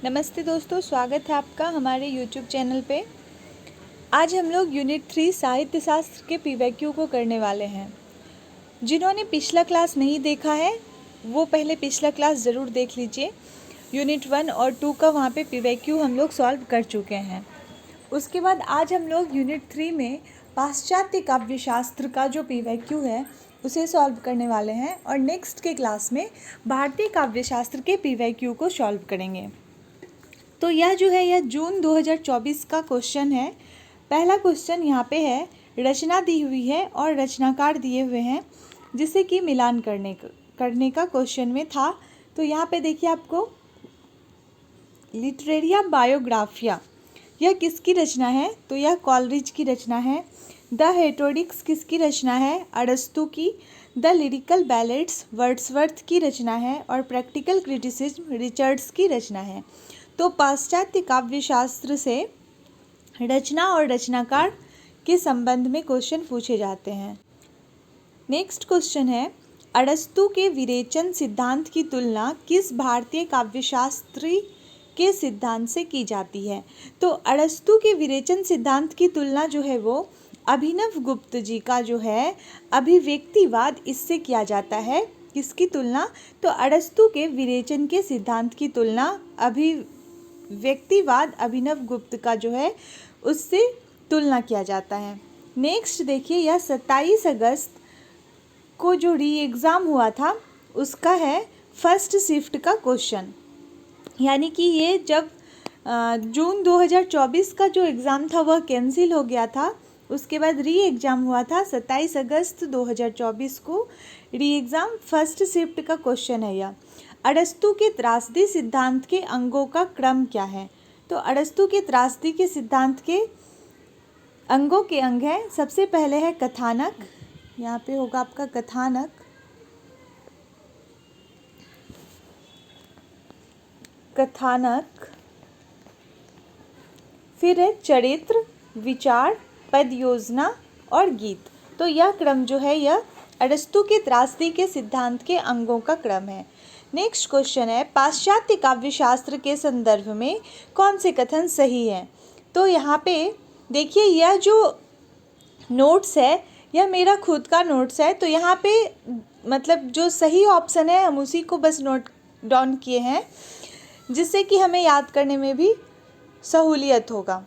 नमस्ते दोस्तों, स्वागत है आपका हमारे YouTube चैनल पे। आज हम लोग यूनिट 3 साहित्य शास्त्र के पीवाईक्यू को करने वाले हैं। जिन्होंने पिछला क्लास नहीं देखा है वो पहले पिछला क्लास ज़रूर देख लीजिए। यूनिट 1 और 2 का वहाँ पे पीवाईक्यू हम लोग सॉल्व कर चुके हैं। उसके बाद आज हम लोग यूनिट 3 में पाश्चात्य काव्यशास्त्र का जो पीवाईक्यू है उसे सॉल्व करने वाले हैं और नेक्स्ट के क्लास में भारतीय काव्यशास्त्र के पीवाईक्यू को सॉल्व करेंगे। तो यह जो है यह जून 2024 का क्वेश्चन है। पहला क्वेश्चन यहाँ पे है, रचना दी हुई है और रचनाकार दिए हुए हैं जिसे कि मिलान करने का क्वेश्चन में था। तो यहाँ पे देखिए आपको लिटरेरिया बायोग्राफिया यह किसकी रचना है? तो यह कॉलरिज की रचना है। द हेटोडिक्स किसकी रचना है? अरस्तू की। द लिरिकल बैलेड्स वर्ड्सवर्थ की रचना है और प्रैक्टिकल क्रिटिसिज्म रिचर्ड्स की रचना है। तो पाश्चात्य काव्यशास्त्र से रचना और रचनाकार के संबंध में क्वेश्चन पूछे जाते हैं। नेक्स्ट क्वेश्चन है, अरस्तू के विरेचन सिद्धांत की तुलना किस भारतीय काव्यशास्त्री के सिद्धांत से की जाती है? तो अरस्तू के विरेचन सिद्धांत की तुलना जो है वो अभिनव गुप्त जी का जो है अभिव्यक्तिवाद, इससे किया जाता है। किसकी तुलना? तो अरस्तू के विरेचन के सिद्धांत की तुलना अभिव्यक्तिवाद अभिनव गुप्त का जो है उससे तुलना किया जाता है। नेक्स्ट देखिए, यह 27 अगस्त को जो री एग्ज़ाम हुआ था उसका है फर्स्ट शिफ्ट का क्वेश्चन। यानी कि ये जब जून 2024 का जो एग्ज़ाम था वह कैंसिल हो गया था, उसके बाद री एग्ज़ाम हुआ था 27 अगस्त 2024 को री एग्ज़ाम फर्स्ट शिफ्ट का क्वेश्चन है यह। अरस्तू के त्रासदी सिद्धांत के अंगों का क्रम क्या है? तो अरस्तू के त्रासदी के सिद्धांत के अंगों के अंग हैं, सबसे पहले है कथानक, यहाँ पे होगा आपका कथानक, फिर है चरित्र, विचार, पद योजना और गीत। तो यह क्रम जो है यह अरस्तू के त्रासदी के सिद्धांत के अंगों का क्रम है। नेक्स्ट क्वेश्चन है, पाश्चात्य काव्यशास्त्र के संदर्भ में कौन से कथन सही हैं? तो यहाँ पे देखिए, यह जो नोट्स है यह मेरा खुद का नोट्स है। तो यहाँ पे मतलब जो सही ऑप्शन है हम उसी को बस नोट डाउन किए हैं जिससे कि हमें याद करने में भी सहूलियत होगा।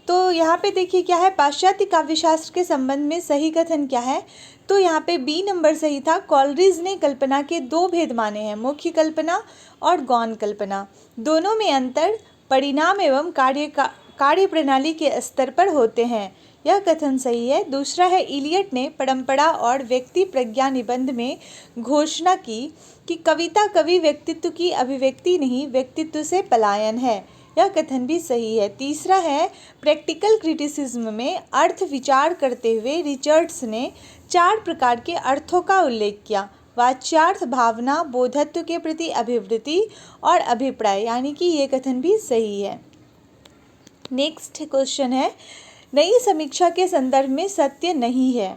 तो यहाँ पे देखिए क्या है, पाश्चात्य काव्यशास्त्र के संबंध में सही कथन क्या है? तो यहाँ पे बी नंबर सही था। कॉलरिज ने कल्पना के दो भेद माने हैं, मुख्य कल्पना और गौण कल्पना। दोनों में अंतर परिणाम एवं कार्य प्रणाली के स्तर पर होते हैं, यह कथन सही है। दूसरा है, इलियट ने परंपरा और व्यक्ति प्रज्ञा निबंध में घोषणा की कि कविता कवि व्यक्तित्व की अभिव्यक्ति नहीं, व्यक्तित्व से पलायन है, यह कथन भी सही है। तीसरा है, प्रैक्टिकल क्रिटिसिज्म में अर्थ विचार करते हुए रिचर्ड्स ने 4 प्रकार के अर्थों का उल्लेख किया, वाच्यार्थ, भावना, बोधत्व के प्रति अभिवृत्ति और अभिप्राय, यानी कि ये कथन भी सही है। नेक्स्ट क्वेश्चन है, नई समीक्षा के संदर्भ में सत्य नहीं है।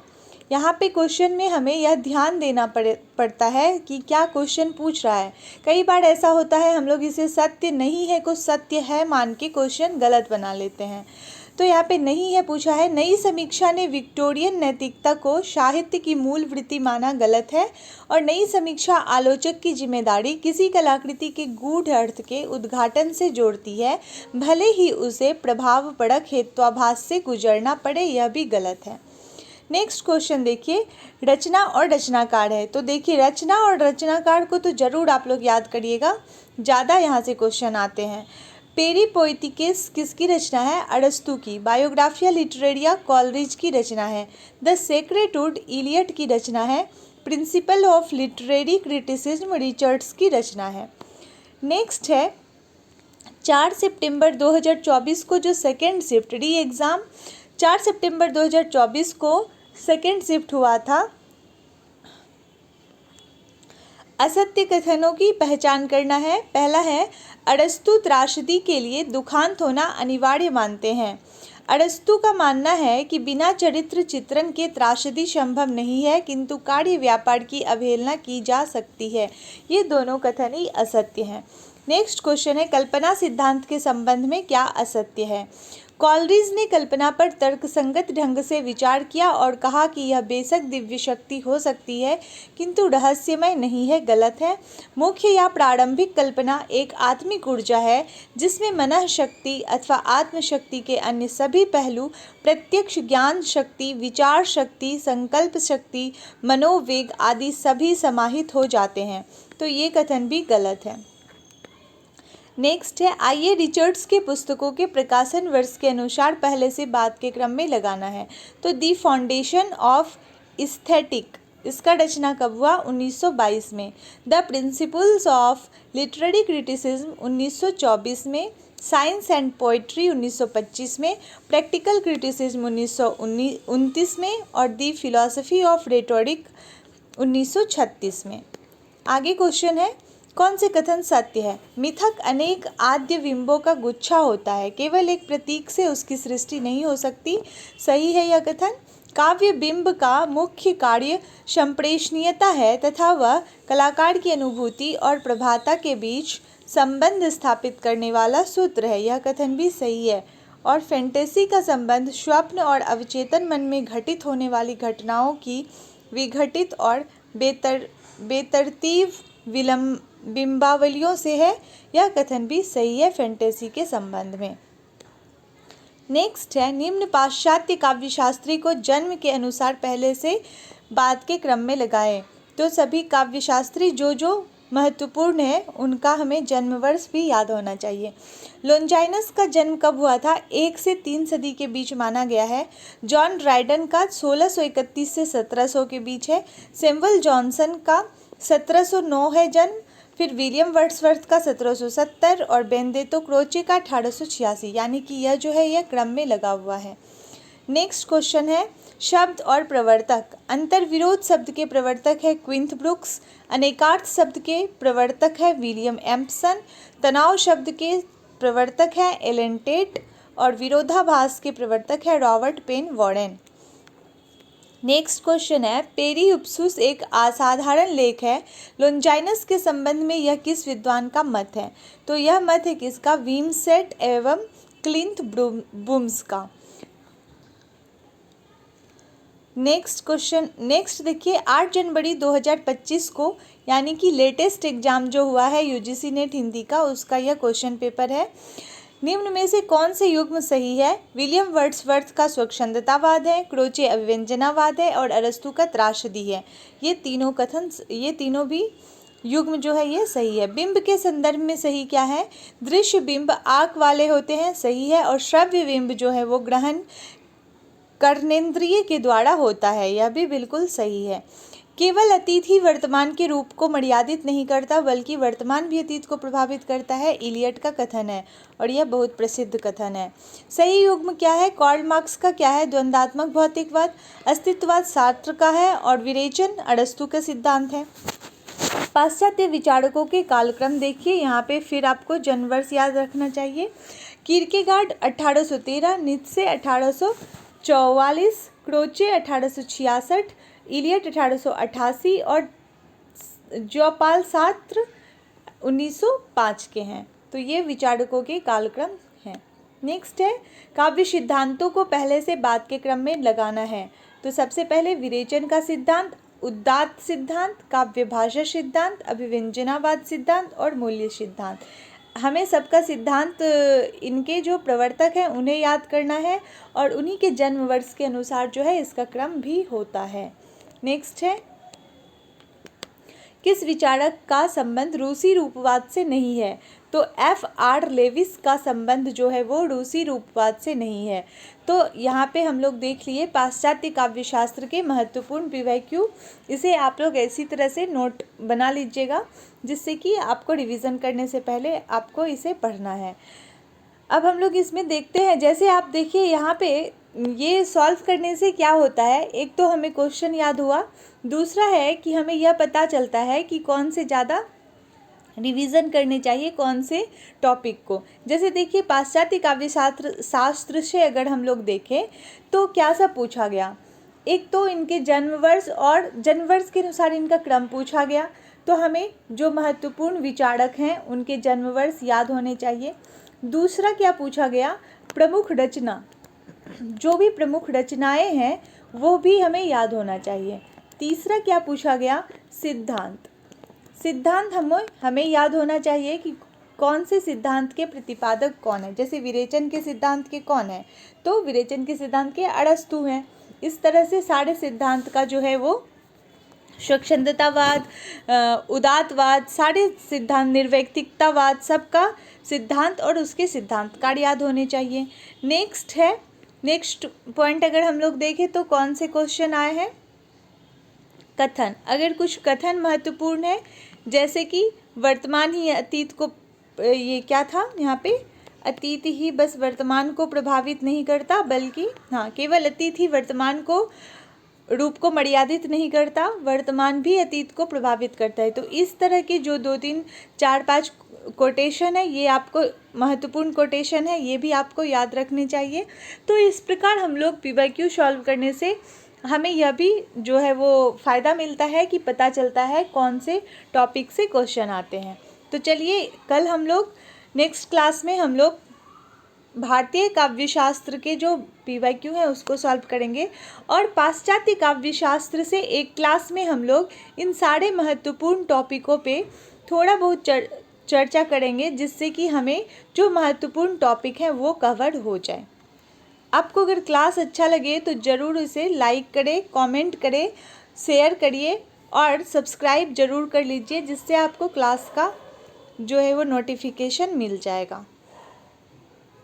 यहाँ पे क्वेश्चन में हमें यह ध्यान देना पड़ता है कि क्या क्वेश्चन पूछ रहा है। कई बार ऐसा होता है हम लोग इसे सत्य नहीं है को सत्य है मान के क्वेश्चन गलत बना लेते हैं। तो यहाँ पे नहीं है पूछा है, नई समीक्षा ने विक्टोरियन नैतिकता को साहित्य की मूल वृत्ति माना, गलत है। और नई समीक्षा आलोचक की जिम्मेदारी किसी कलाकृति के गूढ़ अर्थ के उद्घाटन से जोड़ती है, भले ही उसे प्रभावपरक हेत्वाभास से गुजरना पड़े, यह भी गलत है। नेक्स्ट क्वेश्चन देखिए, रचना और रचनाकार है। तो देखिए रचना और रचनाकार को तो जरूर आप लोग याद करिएगा, ज़्यादा यहाँ से क्वेश्चन आते हैं। पेरीपोएटिकेस किसकी रचना है? अरस्तू की। बायोग्राफिया लिटरेरिया कॉलरिज की रचना है। द सेक्रेड वुड इलियट की रचना है। Principle of literary criticism Richards की रचना है। नेक्स्ट है, 4 सितंबर 2024 को जो सेकेंड शिफ्ट री एग्ज़ाम 4 सितंबर 2024 को सेकेंड शिफ्ट हुआ था, असत्य कथनों की पहचान करना है। पहला है, अरस्तु त्रासदी के लिए दुखांत होना अनिवार्य मानते हैं। अरस्तु का मानना है कि बिना चरित्र चित्रण के त्रासदी संभव नहीं है, किंतु कार्य व्यापार की अवहेलना की जा सकती है। ये दोनों कथन ही असत्य हैं। नेक्स्ट क्वेश्चन है, कल्पना सिद्धांत के संबंध में क्या असत्य है? कॉलरिज ने कल्पना पर तर्कसंगत ढंग से विचार किया और कहा कि यह बेशक दिव्य शक्ति हो सकती है किंतु रहस्यमय नहीं है, गलत है। मुख्य या प्रारंभिक कल्पना एक आत्मिक ऊर्जा है जिसमें मनः शक्ति अथवा आत्मशक्ति के अन्य सभी पहलू प्रत्यक्ष ज्ञान शक्ति, विचार शक्ति, संकल्प शक्ति, मनोवेग आदि सभी समाहित हो जाते हैं। तो ये कथन भी गलत है। नेक्स्ट है, आइए रिचर्ड्स के पुस्तकों के प्रकाशन वर्ष के अनुसार पहले से बाद के क्रम में लगाना है। तो दी फाउंडेशन ऑफ एस्थेटिक, इसका रचना कब हुआ? 1922 में। The principles of literary criticism 1924 में। साइंस एंड पोइट्री 1925 में। प्रैक्टिकल क्रिटिसिज्म 1929 में और दी फिलॉसफी ऑफ रेटोरिक 1936 में। आगे क्वेश्चन है, कौन से कथन सत्य है? मिथक अनेक आद्य बिंबों का गुच्छा होता है, केवल एक प्रतीक से उसकी सृष्टि नहीं हो सकती, सही है यह कथन। काव्य बिंब का मुख्य कार्य संप्रेषणीयता है तथा वह कलाकार की अनुभूति और प्रभाता के बीच संबंध स्थापित करने वाला सूत्र है, यह कथन भी सही है। और फैंटेसी का संबंध स्वप्न और अवचेतन मन में घटित होने वाली घटनाओं की विघटित और बेतरतीब बिंबावलियों से है, यह कथन भी सही है फैंटेसी के संबंध में। नेक्स्ट है, निम्न पाश्चात्य काव्यशास्त्री को जन्म के अनुसार पहले से बाद के क्रम में लगाएं। तो सभी काव्यशास्त्री जो महत्वपूर्ण है उनका हमें जन्म वर्ष भी याद होना चाहिए। लोंजाइनस का जन्म कब हुआ था? 1 से 3 सदी के बीच माना गया है। जॉन ड्राइडन का 1631 से 1700 के बीच है। सैमुअल जॉनसन का 1709 है जन्म। फिर विलियम वर्ड्सवर्थ का 1770 और बेनेडिक्टो क्रोचे का 1886, यानी कि यह जो है यह क्रम में लगा हुआ है। नेक्स्ट क्वेश्चन है, शब्द और प्रवर्तक। अंतर्विरोध शब्द के प्रवर्तक है क्विंथ ब्रुक्स। अनेकार्थ शब्द के प्रवर्तक है विलियम एम्पसन। तनाव शब्द के प्रवर्तक है एलन टेट और विरोधाभास के प्रवर्तक है Robert Penn Warren. Next question है, पेरिप्सूस एक असाधारण लेख है, लोंजाइनस के संबंध में यह किस विद्वान का मत है? तो यह मत है किसका? विमसेट एवं क्लिंथ बुम्स का। नेक्स्ट क्वेश्चन, नेक्स्ट देखिए, 8 जनवरी 2025 को यानी कि लेटेस्ट एग्जाम जो हुआ है यूजीसी नेट हिंदी का, उसका यह क्वेश्चन पेपर है। निम्न में से कौन से युग्म सही है? विलियम वर्ड्सवर्थ का स्वच्छंदतावाद है, क्रोचे अभिव्यंजनावाद है और अरस्तू का त्रासदी है। ये तीनों भी युग्म जो है ये सही है। बिंब के संदर्भ में सही क्या है? दृश्य बिंब आँख वाले होते हैं, सही है। और श्रव्य बिंब जो है वो ग्रहण कर्णेंद्रिय के द्वारा होता है, यह भी बिल्कुल सही है। केवल अतीत ही वर्तमान के रूप को मर्यादित नहीं करता बल्कि वर्तमान भी अतीत को प्रभावित करता है, इलियट का कथन है और यह बहुत प्रसिद्ध कथन है। सही युग्म क्या है? कार्ल मार्क्स का क्या है? द्वंद्वात्मक भौतिकवाद। अस्तित्ववाद सार्त्र का है और विरेचन अरस्तू का सिद्धांत है। पाश्चात्य विचारकों के कालक्रम देखिए, यहाँ पे फिर आपको जन्मवर्ष याद रखना चाहिए। कीर्केगार्ड 1813, नीत्शे 1844, क्रोचे 1866, इलियट 1888 और जॉपाल सार्त्र 1905 के हैं। तो ये विचारकों के कालक्रम हैं। नेक्स्ट है, काव्य सिद्धांतों को पहले से बाद के क्रम में लगाना है। तो सबसे पहले विरेचन का सिद्धांत, उदात्त सिद्धांत, काव्य भाषा सिद्धांत, अभिव्यंजनावाद सिद्धांत और मूल्य सिद्धांत। हमें सबका सिद्धांत, इनके जो प्रवर्तक हैं उन्हें याद करना है और उन्हीं के जन्म वर्ष के अनुसार जो है इसका क्रम भी होता है। नेक्स्ट है, किस विचारक का संबंध रूसी रूपवाद से नहीं है? तो F.R. लेविस का संबंध जो है वो रूसी रूपवाद से नहीं है। तो यहाँ पे हम लोग देख लिए पाश्चात्य काव्यशास्त्र के महत्वपूर्ण विवय क्यों, इसे आप लोग ऐसी तरह से नोट बना लीजिएगा जिससे कि आपको रिवीजन करने से पहले आपको इसे पढ़ना है। अब हम लोग इसमें देखते हैं, जैसे आप देखिए यहाँ पे ये सॉल्व करने से क्या होता है, एक तो हमें क्वेश्चन याद हुआ, दूसरा है कि हमें यह पता चलता है कि कौन से ज़्यादा रिवीजन करने चाहिए कौन से टॉपिक को। जैसे देखिए पाश्चात्य काव्यशास्त्र से अगर हम लोग देखें तो क्या सब पूछा गया, एक तो इनके जन्म वर्ष और जन्म वर्ष के अनुसार इनका क्रम पूछा गया, तो हमें जो महत्वपूर्ण विचारक हैं उनके जन्म वर्ष याद होने चाहिए। दूसरा क्या पूछा गया, प्रमुख रचना, जो भी प्रमुख रचनाएं हैं वो भी हमें याद होना चाहिए। तीसरा क्या पूछा गया, सिद्धांत, सिद्धांत हमें याद होना चाहिए कि कौन से सिद्धांत के प्रतिपादक कौन है। जैसे विरेचन के सिद्धांत के कौन है, तो विरेचन के सिद्धांत के अरस्तु हैं। इस तरह से सारे सिद्धांत का जो है वो स्वच्छंदतावाद, उदातवाद, सारे सिद्धांत, निर्वैयक्तिकतावाद, सबका सिद्धांत और उसके सिद्धांतकार याद होने चाहिए। नेक्स्ट पॉइंट अगर हम लोग देखें तो कौन से क्वेश्चन आए हैं, कथन। अगर कुछ कथन महत्वपूर्ण है, जैसे कि वर्तमान ही अतीत को, ये क्या था यहाँ पे, अतीत ही बस वर्तमान को प्रभावित नहीं करता, बल्कि केवल अतीत ही वर्तमान को रूप को मर्यादित नहीं करता, वर्तमान भी अतीत को प्रभावित करता है। तो इस तरह के जो 2, 3, 4, 5 कोटेशन है, ये आपको महत्वपूर्ण कोटेशन है, ये भी आपको याद रखने चाहिए। तो इस प्रकार हम लोग PYQ सॉल्व करने से हमें यह भी जो है वो फ़ायदा मिलता है कि पता चलता है कौन से टॉपिक से क्वेश्चन आते हैं। तो चलिए कल हम लोग नेक्स्ट क्लास में हम लोग भारतीय काव्यशास्त्र के जो PYQ है उसको सॉल्व करेंगे, और पाश्चात्य काव्यशास्त्र से एक क्लास में हम लोग इन सारे महत्वपूर्ण टॉपिकों पे थोड़ा बहुत चर्चा करेंगे, जिससे कि हमें जो महत्वपूर्ण टॉपिक हैं वो कवर हो जाए। आपको अगर क्लास अच्छा लगे तो ज़रूर इसे लाइक करें, कमेंट करें, शेयर करिए और सब्सक्राइब ज़रूर कर लीजिए, जिससे आपको क्लास का जो है वो नोटिफिकेशन मिल जाएगा।